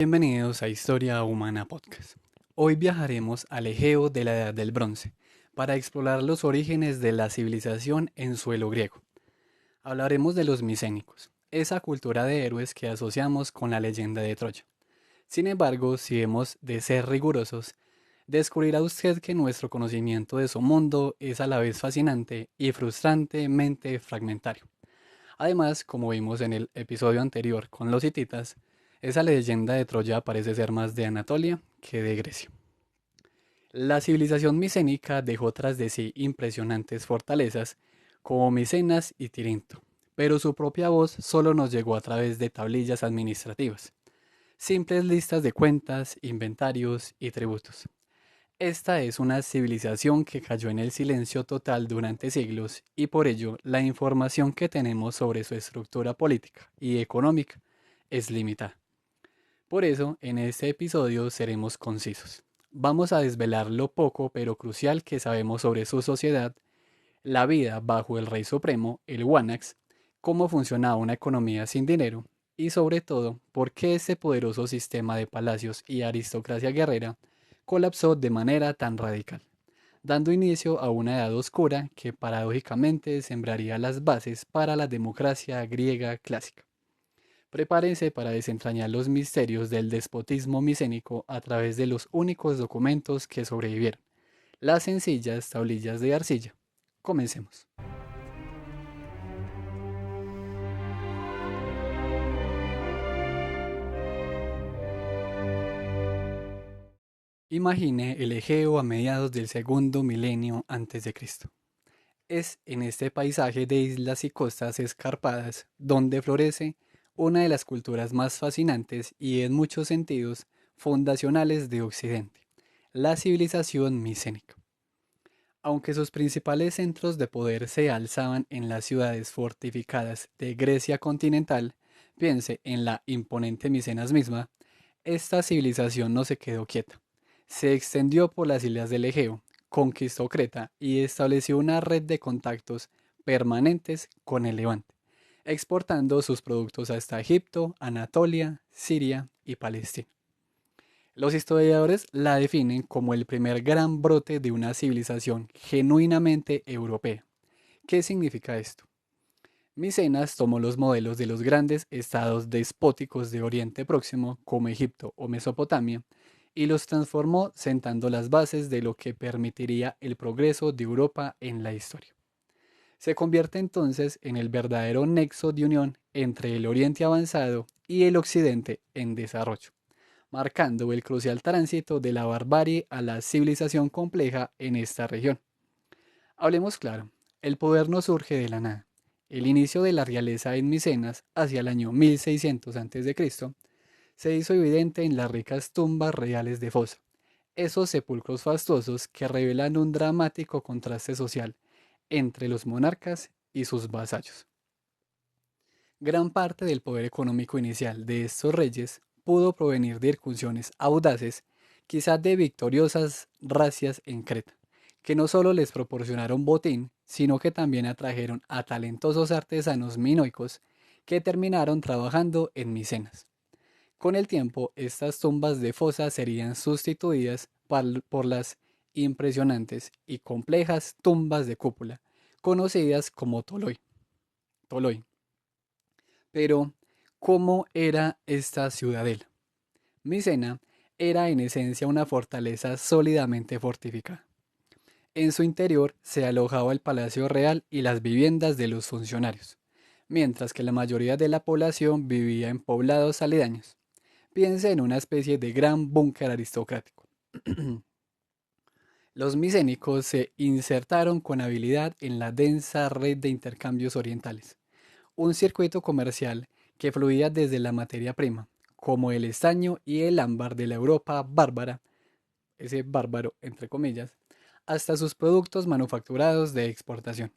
Bienvenidos a Historia Humana Podcast. Hoy viajaremos al Egeo de la Edad del Bronce para explorar los orígenes de la civilización en suelo griego. Hablaremos de los micénicos, esa cultura de héroes que asociamos con la leyenda de Troya. Sin embargo, si hemos de ser rigurosos, descubrirá usted que nuestro conocimiento de su mundo es a la vez fascinante y frustrantemente fragmentario. Además, como vimos en el episodio anterior con los hititas, esa leyenda de Troya parece ser más de Anatolia que de Grecia. La civilización micénica dejó tras de sí impresionantes fortalezas como Micenas y Tirinto, pero su propia voz solo nos llegó a través de tablillas administrativas, simples listas de cuentas, inventarios y tributos. Esta es una civilización que cayó en el silencio total durante siglos y por ello la información que tenemos sobre su estructura política y económica es limitada. Por eso, en este episodio seremos concisos. Vamos a desvelar lo poco pero crucial que sabemos sobre su sociedad, la vida bajo el rey supremo, el Wanax, cómo funcionaba una economía sin dinero y sobre todo por qué ese poderoso sistema de palacios y aristocracia guerrera colapsó de manera tan radical, dando inicio a una edad oscura que paradójicamente sembraría las bases para la democracia griega clásica. Prepárense para desentrañar los misterios del despotismo micénico a través de los únicos documentos que sobrevivieron, las sencillas tablillas de arcilla. Comencemos. Imagine el Egeo a mediados del segundo milenio antes de Cristo. Es en este paisaje de islas y costas escarpadas donde florece una de las culturas más fascinantes y en muchos sentidos fundacionales de Occidente, la civilización micénica. Aunque sus principales centros de poder se alzaban en las ciudades fortificadas de Grecia continental, piense en la imponente Micenas misma, esta civilización no se quedó quieta. Se extendió por las islas del Egeo, conquistó Creta y estableció una red de contactos permanentes con el Levante, exportando sus productos hasta Egipto, Anatolia, Siria y Palestina. Los historiadores la definen como el primer gran brote de una civilización genuinamente europea. ¿Qué significa esto? Micenas tomó los modelos de los grandes estados despóticos de Oriente Próximo, como Egipto o Mesopotamia, y los transformó sentando las bases de lo que permitiría el progreso de Europa en la historia. Se convierte entonces en el verdadero nexo de unión entre el Oriente avanzado y el Occidente en desarrollo, marcando el crucial tránsito de la barbarie a la civilización compleja en esta región. Hablemos claro, el poder no surge de la nada. El inicio de la realeza en Micenas, hacia el año 1600 a.C., se hizo evidente en las ricas tumbas reales de fosa, esos sepulcros fastuosos que revelan un dramático contraste social entre los monarcas y sus vasallos. Gran parte del poder económico inicial de estos reyes pudo provenir de incursiones audaces, quizás de victoriosas racias en Creta, que no solo les proporcionaron botín, sino que también atrajeron a talentosos artesanos minoicos que terminaron trabajando en Micenas. Con el tiempo, estas tumbas de fosa serían sustituidas por las impresionantes y complejas tumbas de cúpula, conocidas como Toloi. Pero, ¿cómo era esta ciudadela? Micena era en esencia una fortaleza sólidamente fortificada. En su interior se alojaba el palacio real y las viviendas de los funcionarios, mientras que la mayoría de la población vivía en poblados aledaños. Piense en una especie de gran búnker aristocrático. Los micénicos se insertaron con habilidad en la densa red de intercambios orientales, un circuito comercial que fluía desde la materia prima, como el estaño y el ámbar de la Europa bárbara, ese bárbaro entre comillas, hasta sus productos manufacturados de exportación.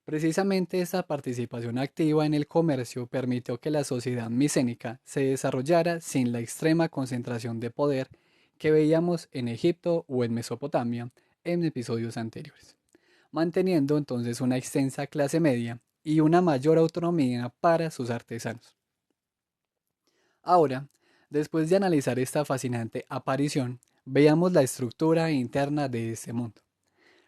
Precisamente esta participación activa en el comercio permitió que la sociedad micénica se desarrollara sin la extrema concentración de poder que veíamos en Egipto o en Mesopotamia en episodios anteriores, manteniendo entonces una extensa clase media y una mayor autonomía para sus artesanos. Ahora, Después de analizar esta fascinante aparición, veamos la estructura interna de este mundo.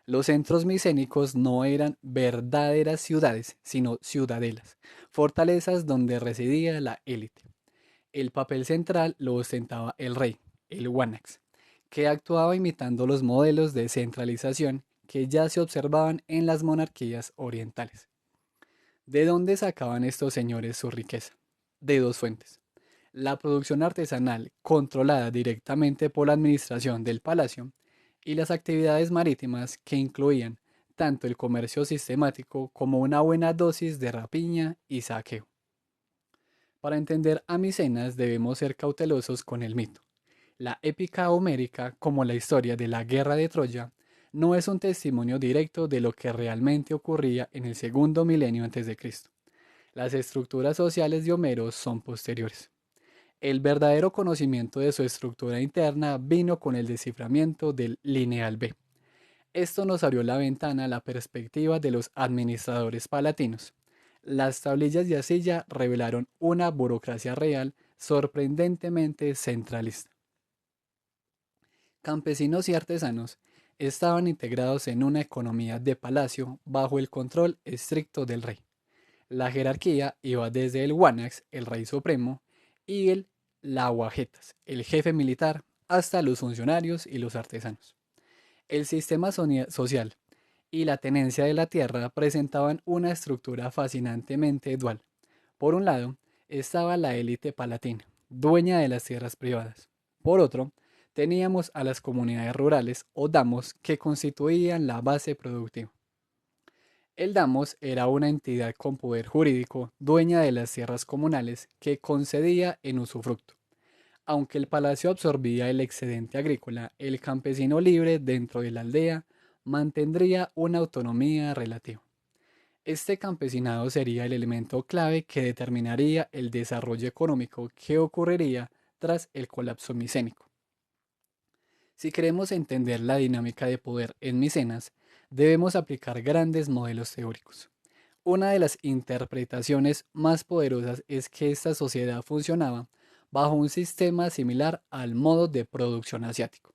Los centros micénicos no eran verdaderas ciudades, sino ciudadelas, fortalezas donde residía la élite. El papel central lo ostentaba el rey, el Wanax, que actuaba imitando los modelos de centralización que ya se observaban en las monarquías orientales. ¿De dónde sacaban estos señores su riqueza? De dos fuentes. La producción artesanal, controlada directamente por la administración del palacio, y las actividades marítimas que incluían tanto el comercio sistemático como una buena dosis de rapiña y saqueo. Para entender a Micenas debemos ser cautelosos con el mito. La épica homérica, como la historia de la guerra de Troya, no es un testimonio directo de lo que realmente ocurría en el segundo milenio antes de Cristo. Las estructuras sociales de Homero son posteriores. El verdadero conocimiento de su estructura interna vino con el desciframiento del Lineal B. Esto nos abrió la ventana a la perspectiva de los administradores palatinos. Las tablillas de arcilla revelaron una burocracia real sorprendentemente centralista. Campesinos y artesanos estaban integrados en una economía de palacio bajo el control estricto del rey. La jerarquía iba desde el Wanax, el rey supremo, y el Lahuajetas, el jefe militar, hasta los funcionarios y los artesanos. El sistema social y la tenencia de la tierra presentaban una estructura fascinantemente dual. Por un lado, estaba la élite palatina, dueña de las tierras privadas. Por otro, teníamos a las comunidades rurales o damos que constituían la base productiva. El damos era una entidad con poder jurídico, dueña de las tierras comunales, que concedía en usufructo. Aunque el palacio absorbía el excedente agrícola, el campesino libre dentro de la aldea mantendría una autonomía relativa. Este campesinado sería el elemento clave que determinaría el desarrollo económico que ocurriría tras el colapso micénico. Si queremos entender la dinámica de poder en Micenas, debemos aplicar grandes modelos teóricos. Una de las interpretaciones más poderosas es que esta sociedad funcionaba bajo un sistema similar al modo de producción asiático.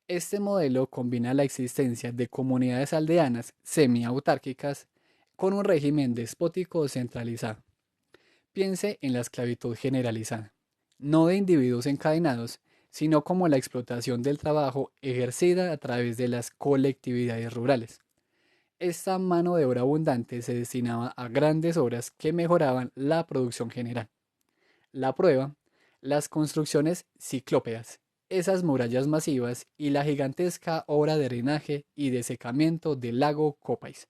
Este modelo combina la existencia de comunidades aldeanas semi-autárquicas con un régimen despótico centralizado. Piense en la esclavitud generalizada, no de individuos encadenados, sino como la explotación del trabajo ejercida a través de las colectividades rurales. Esta mano de obra abundante se destinaba a grandes obras que mejoraban la producción general. La prueba, las construcciones ciclópeas, esas murallas masivas y la gigantesca obra de drenaje y desecamiento del lago Copais.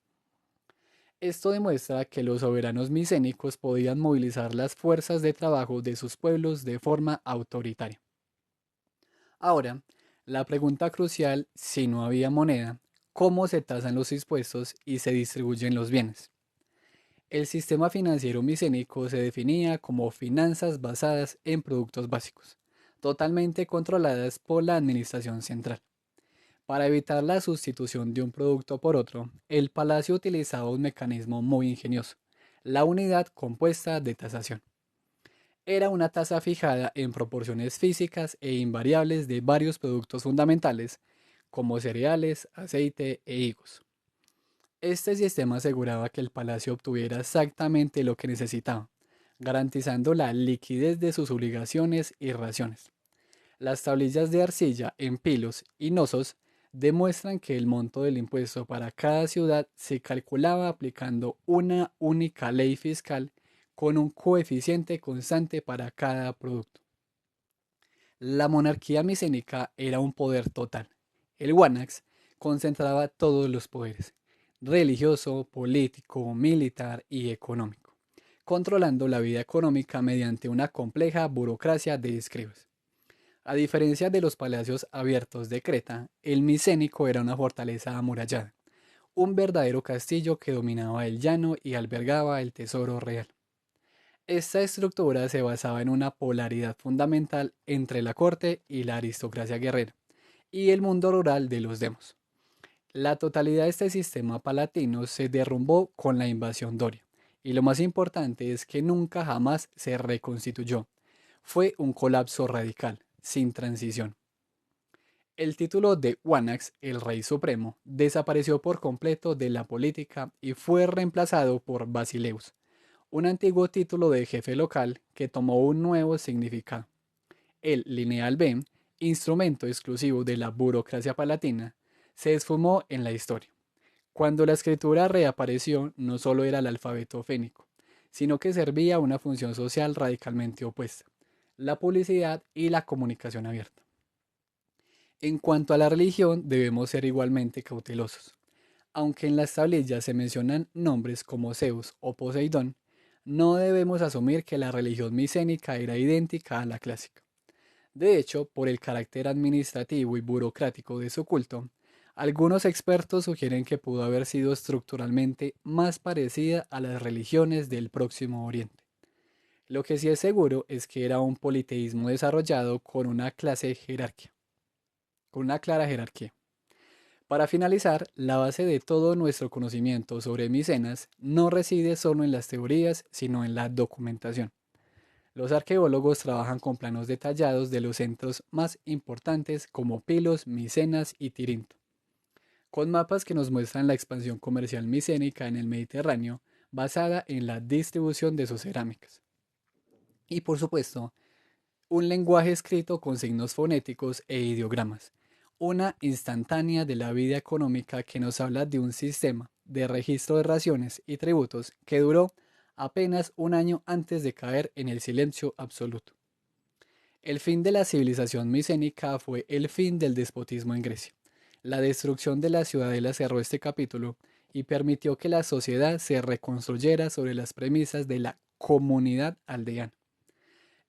Esto demuestra que los soberanos micénicos podían movilizar las fuerzas de trabajo de sus pueblos de forma autoritaria. Ahora, la pregunta crucial, si no había moneda, ¿cómo se tasan los impuestos y se distribuyen los bienes? El sistema financiero micénico se definía como finanzas basadas en productos básicos, totalmente controladas por la administración central. Para evitar la sustitución de un producto por otro, el palacio utilizaba un mecanismo muy ingenioso, la unidad compuesta de tasación. Era una tasa fijada en proporciones físicas e invariables de varios productos fundamentales, como cereales, aceite e higos. Este sistema aseguraba que el palacio obtuviera exactamente lo que necesitaba, garantizando la liquidez de sus obligaciones y raciones. Las tablillas de arcilla en Pilos y Nosos demuestran que el monto del impuesto para cada ciudad se calculaba aplicando una única ley fiscal con un coeficiente constante para cada producto. La monarquía micénica era un poder total. El Wanax concentraba todos los poderes, religioso, político, militar y económico, controlando la vida económica mediante una compleja burocracia de escribas. A diferencia de los palacios abiertos de Creta, el micénico era una fortaleza amurallada, un verdadero castillo que dominaba el llano y albergaba el tesoro real. Esta estructura se basaba en una polaridad fundamental entre la corte y la aristocracia guerrera, y el mundo rural de los demos. La totalidad de este sistema palatino se derrumbó con la invasión doria, y lo más importante es que nunca jamás se reconstituyó. Fue un colapso radical, sin transición. El título de Wanax, el Rey Supremo, desapareció por completo de la política y fue reemplazado por Basileus, un antiguo título de jefe local que tomó un nuevo significado. El lineal B, instrumento exclusivo de la burocracia palatina, se esfumó en la historia. Cuando la escritura reapareció, no solo era el alfabeto fénico, sino que servía a una función social radicalmente opuesta, la publicidad y la comunicación abierta. En cuanto a la religión, debemos ser igualmente cautelosos. Aunque en las tablillas se mencionan nombres como Zeus o Poseidón, no debemos asumir que la religión micénica era idéntica a la clásica. De hecho, por el carácter administrativo y burocrático de su culto, algunos expertos sugieren que pudo haber sido estructuralmente más parecida a las religiones del Próximo Oriente. Lo que sí es seguro es que era un politeísmo desarrollado con una clara jerarquía. Para finalizar, la base de todo nuestro conocimiento sobre Micenas no reside solo en las teorías, sino en la documentación. Los arqueólogos trabajan con planos detallados de los centros más importantes como Pilos, Micenas y Tirinto, con mapas que nos muestran la expansión comercial micénica en el Mediterráneo basada en la distribución de sus cerámicas. Y por supuesto, un lenguaje escrito con signos fonéticos e ideogramas, una instantánea de la vida económica que nos habla de un sistema de registro de raciones y tributos que duró apenas un año antes de caer en el silencio absoluto. El fin de la civilización micénica fue el fin del despotismo en Grecia. La destrucción de la ciudadela cerró este capítulo y permitió que la sociedad se reconstruyera sobre las premisas de la comunidad aldeana.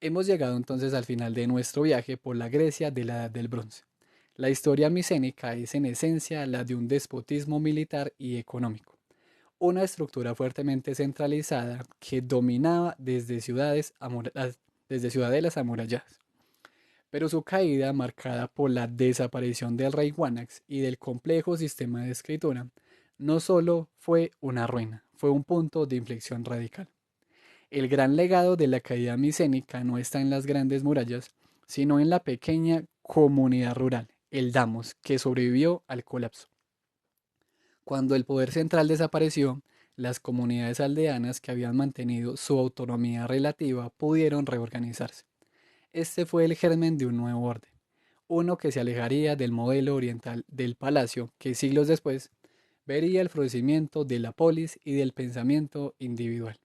Hemos llegado entonces al final de nuestro viaje por la Grecia de la Edad del Bronce. La historia micénica es en esencia la de un despotismo militar y económico, una estructura fuertemente centralizada que dominaba desde ciudadelas amuralladas. Pero su caída, marcada por la desaparición del rey Wanax y del complejo sistema de escritura, no solo fue una ruina, fue un punto de inflexión radical. El gran legado de la caída micénica no está en las grandes murallas, sino en la pequeña comunidad rural, el Damos, que sobrevivió al colapso. Cuando el poder central desapareció, las comunidades aldeanas que habían mantenido su autonomía relativa pudieron reorganizarse. Este fue el germen de un nuevo orden, uno que se alejaría del modelo oriental del palacio que siglos después vería el florecimiento de la polis y del pensamiento individual.